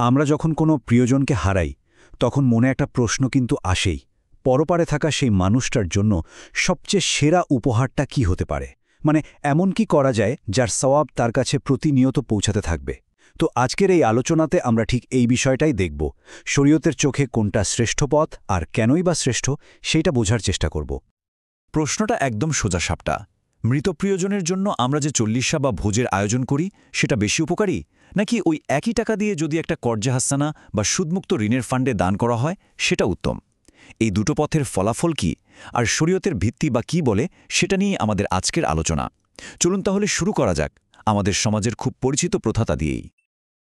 আমরা যখন কোনো প্রিয়জনকে হারাই তখন মনে একটা প্রশ্ন কিন্তু আসেই, পরপারে থাকা সেই মানুষটার জন্য সবচেয়ে সেরা উপহারটা কি হতে পারে? মানে এমন কি করা যায় যার সওয়াব তার কাছে প্রতিনিয়ত পৌঁছাতে থাকবে? তো আজকের এই আলোচনাতে আমরা ঠিক এই বিষয়টাই দেখব। শরীয়তের চোখে কোনটা শ্রেষ্ঠ পথ আর কেনই বা শ্রেষ্ঠ সেইটা বোঝার চেষ্টা করব। প্রশ্নটা একদম সোজাসাপটা। মৃত প্রিয়জনের জন্য আমরা যে চল্লিশা বা ভোজের আয়োজন করি সেটা বেশি উপকারী, নাকি ওই একই টাকা দিয়ে যদি একটা কর্জে হাসানা বা সুদমুক্ত ঋণের ফান্ডে দান করা হয় সেটা উত্তম? এই দুটো পথের ফলাফল কি আর শরীয়তের ভিত্তি বা কি বলে সেটা নিয়ে আমাদের আজকের আলোচনা। চলুন তাহলে শুরু করা যাক আমাদের সমাজের খুব পরিচিত প্রথাটা দিয়েই।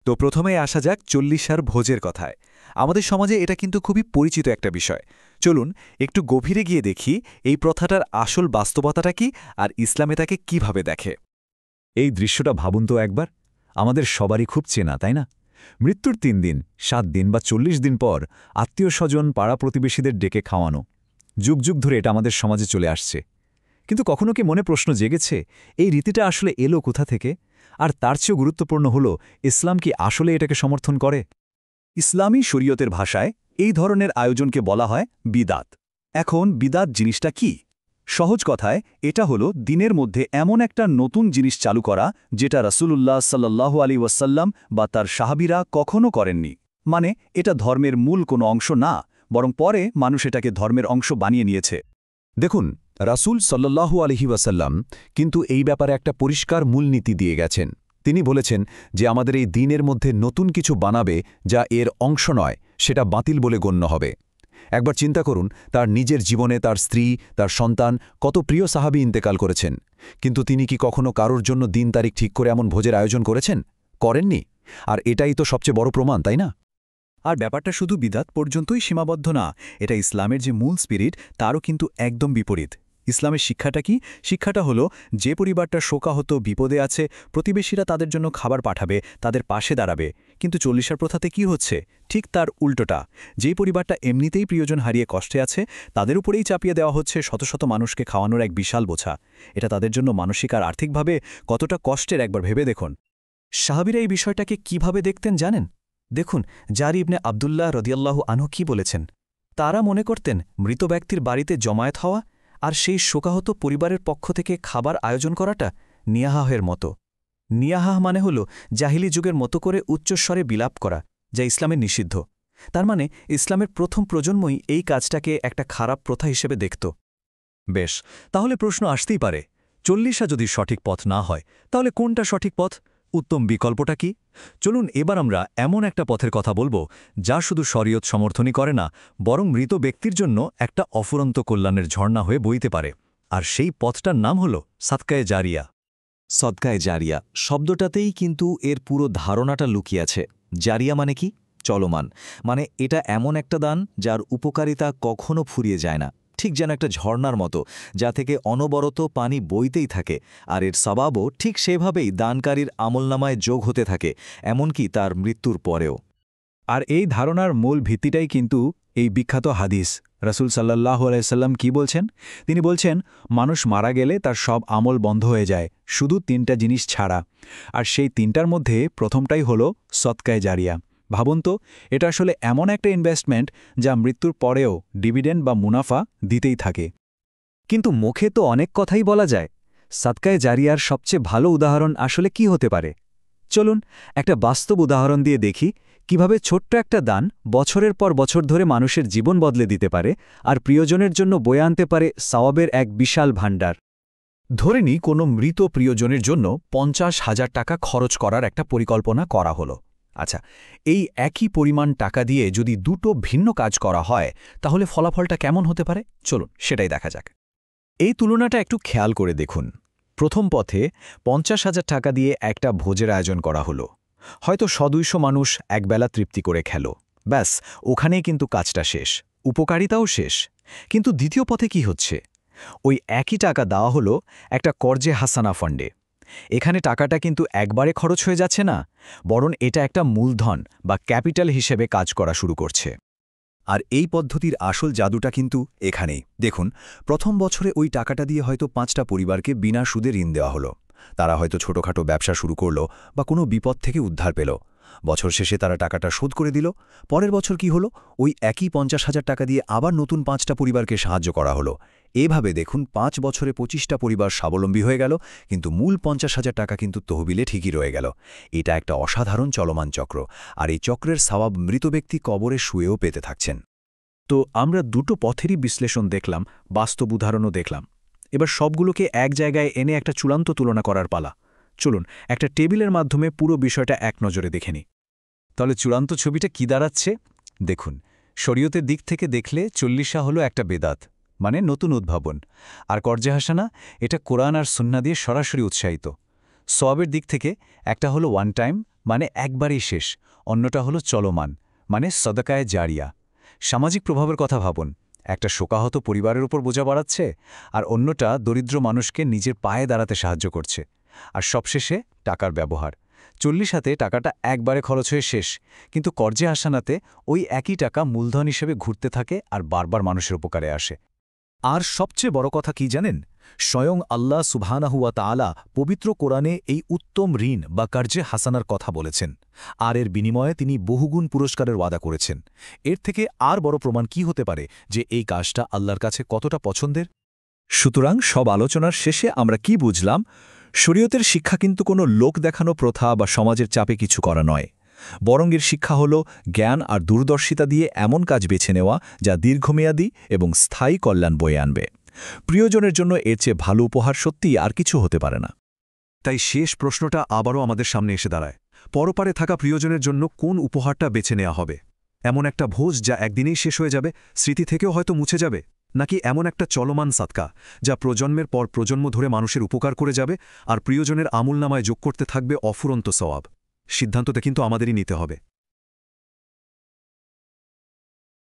তো প্রথমেই আসা যাক চল্লিশার ভোজের কথায়। আমাদের সমাজে এটা কিন্তু খুবই পরিচিত একটা বিষয়। চলুন একটু গভীরে গিয়ে দেখি এই প্রথাটার আসল বাস্তবতাটা কি আর ইসলামে তাকে কিভাবে দেখে। এই দৃশ্যটা ভাবুন তো একবার, আমাদের সবারই খুব চেনা, তাই না? মৃত্যুর ৩ দিন, ৭ দিন বা ৪০ দিন পর আত্মীয় স্বজন পাড়া প্রতিবেশীদের ডেকে খাওয়ানো। যুগ যুগ ধরে এটা আমাদের সমাজে চলে আসছে। কিন্তু কখনো কি মনে প্রশ্ন জেগেছে এই রীতিটা আসলে এলো কোথা থেকে? আর তার চেয়েও গুরুত্বপূর্ণ হল, ইসলাম কি আসলে এটাকে সমর্থন করে? ইসলামী শরীয়তের ভাষায় এই ধরনের আয়োজনকে বলা হয় বিদাত। এখন বিদাত জিনিসটা কি? সহজ কথায় এটা হলো দিনের মধ্যে এমন একটা নতুন জিনিস চালু করা যেটা রাসূলুল্লাহ সাল্লাল্লাহু আলাইহি ওয়াসাল্লাম বা তার সাহাবীরা কখনো করেননি। মানে এটা ধর্মের মূল কোনো অংশ না, বরং পরে মানুষ এটাকে ধর্মের অংশ বানিয়ে নিয়েছে। দেখুন, রাসূল সাল্লাল্লাহু আলাইহি ওয়াসাল্লাম কিন্তু এই ব্যাপারে একটা পরিষ্কার মূলনীতি দিয়ে গেছেন। তিনি বলেছেন যে আমাদের এই দিনের মধ্যে নতুন কিছু বানাবে যা এর অংশ নয়, সেটা বাতিল বলে গণ্য হবে। একবার চিন্তা করুন, তার নিজের জীবনে তার স্ত্রী, তার সন্তান, কত প্রিয় সাহাবী ইন্তেকাল করেছেন, কিন্তু তিনি কি কখনো কারোর জন্য দিন তারিখ ঠিক করে এমন ভোজের আয়োজন করেছেন? করেননি। আর এটাই তো সবচেয়ে বড় প্রমাণ, তাই না? আর ব্যাপারটা শুধু বিদাত পর্যন্তই সীমাবদ্ধ না, এটা ইসলামের যে মূল স্পিরিট তারও কিন্তু একদম বিপরীত। ইসলামের শিক্ষাটা কি? শিক্ষাটা হলো যে পরিবারটা শোকাহত, বিপদে আছে, প্রতিবেশীরা তাদের জন্য খাবার পাঠাবে, তাদের পাশে দাঁড়াবে। কিন্তু চল্লিশার প্রথাতে কি হচ্ছে? ঠিক তার উল্টোটা। যেই পরিবারটা এমনিতেই প্রিয়জন হারিয়ে কষ্টে আছে, তাদের উপরেই চাপিয়ে দেওয়া হচ্ছে শত শত মানুষকে খাওয়ানোর এক বিশাল বোঝা। এটা তাদের জন্য মানসিক আর আর্থিকভাবে কতটা কষ্টের একবার ভেবে দেখুন। সাহাবীরা এই বিষয়টাকে কিভাবে দেখতেন জানেন? দেখুন, জারি ইবনে আবদুল্লাহ রাদিয়াল্লাহু আনহু কি বলেছেন। তারা মনে করতেন মৃত ব্যক্তির বাড়িতে জমায়েত হওয়া আর সেই শোকাহত পরিবারের পক্ষ থেকে খাবার আয়োজন করাটা নিয়াহাহের মতো। নিয়াহাহ মানে হল জাহিলি যুগের মতো করে উচ্চস্বরে বিলাপ করা, যা ইসলামের নিষিদ্ধ। তার মানে ইসলামের প্রথম প্রজন্মই এই কাজটাকে একটা খারাপ প্রথা হিসেবে দেখত। বেশ, তাহলে প্রশ্ন আসতেই পারে, চল্লিশা যদি সঠিক পথ না হয় তাহলে কোনটা সঠিক পথ? উত্তম বিকল্পটা কি? চলুন এবার আমরা এমন একটা পথের কথা বলবো যা শুধু শরীয়ত সমর্থনই করে না, বরং মৃত ব্যক্তির জন্য একটা অফুরন্ত কল্যাণের ঝর্ণা হয়ে বইতে পারে। আর সেই পথটার নাম হল সাদকায়ে জারিয়া। সদকায়ে জারিয়া শব্দটাতেই কিন্তু এর পুরো ধারণাটা লুকিয়ে আছে। জারিয়া মানে কি? চলমান। মানে এটা এমন একটা দান যার উপকারিতা কখনো ফুরিয়ে যায় না, ঠিক যেন একটা ঝর্ণার মতো, যা থেকে অনবরত পানি বইতেই থাকে। আর এর সওয়াবও ঠিক সেভাবেই দানকারীর আমলনামায় যোগ হতে থাকে, এমনকি তার মৃত্যুর পরেও। আর এই ধারণার মূল ভিত্তিটাই কিন্তু এই বিখ্যাত হাদিস। রাসূল সাল্লাল্লাহু আলাইহি সাল্লাম কি বলছেন? তিনি বলছেন, মানুষ মারা গেলে তার সব আমল বন্ধ হয়ে যায়, শুধু ৩টা জিনিস ছাড়া। আর সেই ৩টার মধ্যে প্রথমটাই হল সদকায়ে জারিয়া। ভাবুন তো, এটা আসলে এমন একটা ইনভেস্টমেন্ট যা মৃত্যুর পরেও ডিভিডেন্ড বা মুনাফা দিতেই থাকে। কিন্তু মুখে তো অনেক কথাই বলা যায়, সাদকায়ে জারিয়ার সবচেয়ে ভালো উদাহরণ আসলে কি হতে পারে? চলুন একটা বাস্তব উদাহরণ দিয়ে দেখি কিভাবে ছোট্ট একটা দান বছরের পর বছর ধরে মানুষের জীবন বদলে দিতে পারে আর প্রিয়জনের জন্য বয়ে আনতে পারে সওয়াবের এক বিশাল ভাণ্ডার। ধরে নিই কোনো মৃত প্রিয়জনের জন্য ৫০,০০০ টাকা খরচ করার একটা পরিকল্পনা করা হলো। আচ্ছা, এই একই পরিমাণ টাকা দিয়ে যদি দুটো ভিন্ন কাজ করা হয় তাহলে ফলাফলটা কেমন হতে পারে? চলুন সেটাই দেখা যাক। এই তুলনাটা একটু খেয়াল করে দেখুন। প্রথম পথে ৫০,০০০ টাকা দিয়ে একটা ভোজের আয়োজন করা হলো। হয়তো ১০০-২০০ মানুষ একবেলা তৃপ্তি করে খেল, ব্যাস ওখানেই কিন্তু কাজটা শেষ, উপকারিতাও শেষ। কিন্তু দ্বিতীয় পথে কি হচ্ছে? ওই একই টাকা দেওয়া হলো একটা কর্জে হাসানা ফান্ডে। এখানে টাকাটা কিন্তু একবারে খরচ হয়ে যাচ্ছে না, বরং এটা একটা মূলধন বা ক্যাপিটাল হিসেবে কাজ করা শুরু করছে। আর এই পদ্ধতির আসল জাদুটা কিন্তু এখানেই। দেখুন, প্রথম বছরে ওই টাকাটা দিয়ে হয়তো ৫টা পরিবারকে বিনা সুদে ঋণ দেওয়া হলো। তারা হয়তো ছোটখাটো ব্যবসা শুরু করল বা কোনো বিপদ থেকে উদ্ধার পেল। বছর শেষে তারা টাকাটা শোধ করে দিল। পরের বছর কি হলো? ওই একই 50,000 টাকা দিয়ে আবার নতুন 5টা পরিবারকে সাহায্য করা হলো। এভাবে দেখুন 5 বছরে 25টা পরিবার স্বাবলম্বী হয়ে গেল, কিন্তু মূল 50,000 টাকা কিন্তু তহবিলে ঠিকই রয়ে গেল। এটা একটা অসাধারণ চলমান চক্র, আর এই চক্রের সওয়াব মৃত ব্যক্তি কবরে শুয়েও পেতে থাকছেন। তো আমরা দুটো পথেরই বিশ্লেষণ দেখলাম, বাস্তব উদাহরণও দেখলাম। এবার সবগুলোকে এক জায়গায় এনে একটা চূড়ান্ত তুলনা করার পালা। চলুন একটা টেবিলের মাধ্যমে পুরো বিষয়টা এক নজরে দেখে নিই। তাহলে চূড়ান্ত ছবিটা কি দাঁড়াচ্ছে দেখুন। শরীয়তের দিক থেকে দেখলে 40 হলো একটা বেদাত, মানে নতুন উদ্ভাবন। আর কর্জে হাসানা, এটা কোরআন আর সুন্নাহ দিয়ে সরাসরি উৎসাহিত। সওয়াবের দিক থেকে একটা হলো ওয়ান টাইম, মানে একবারেই শেষ। অন্যটা হলো চলমান, মানে সদকায়ে জারিয়া। সামাজিক প্রভাবের কথা ভাবুন, একটা শোকাহত পরিবারের উপর বোঝা বাড়াচ্ছে, আর অন্যটা দরিদ্র মানুষকে নিজের পায়ে দাঁড়াতে সাহায্য করছে। আর সবশেষে টাকার ব্যবহার। 40 টাকাটা একবারে খরচ হয়ে শেষ, কিন্তু কর্জে হাসানাতে ওই একই টাকা মূলধন হিসেবে ঘুরতে থাকে আর বারবার মানুষের উপকারে আসে। আর সবচেয়ে বড় কথা কি জানেন? স্বয়ং আল্লাহ সুবহানাহু ওয়া তাআলা পবিত্র কোরআনে এই উত্তম ঋণ বা কার্জে হাসানার কথা বলেছেন, আর এর বিনিময়ে তিনি বহুগুণ পুরস্কারের ওয়াদা করেছেন। এর থেকে আর বড় প্রমাণ কি হতে পারে যে এই কাজটা আল্লাহর কাছে কতটা পছন্দের? সুতরাং সব আলোচনার শেষে আমরা কি বুঝলাম? শরীয়তের শিক্ষা কিন্তু কোনো লোক দেখানো প্রথা বা সমাজের চাপে কিছু করা নয়, বরং এর শিক্ষা হল জ্ঞান আর দূরদর্শিতা দিয়ে এমন কাজ বেছে নেওয়া যা দীর্ঘমেয়াদী এবং স্থায়ী কল্যাণ বয়ে আনবে। প্রিয়জনের জন্য এর চেয়ে ভালো উপহার সত্যিই আর কিছু হতে পারে না। তাই শেষ প্রশ্নটা আবারও আমাদের সামনে এসে দাঁড়ায়, পরপারে থাকা প্রিয়জনের জন্য কোন উপহারটা বেছে নেওয়া হবে? এমন একটা ভোজ যা একদিনেই শেষ হয়ে যাবে, স্মৃতি থেকেও হয়তো মুছে যাবে, নাকি এমন একটা চলমান সাদকা যা প্রজন্মের পর প্রজন্ম ধরে মানুষের উপকার করে যাবে আর প্রিয়জনের আমূলনামায় যোগ করতে থাকবে অফুরন্ত সওয়াব? সিদ্ধান্তটা কিন্তু আমাদেরই নিতে হবে।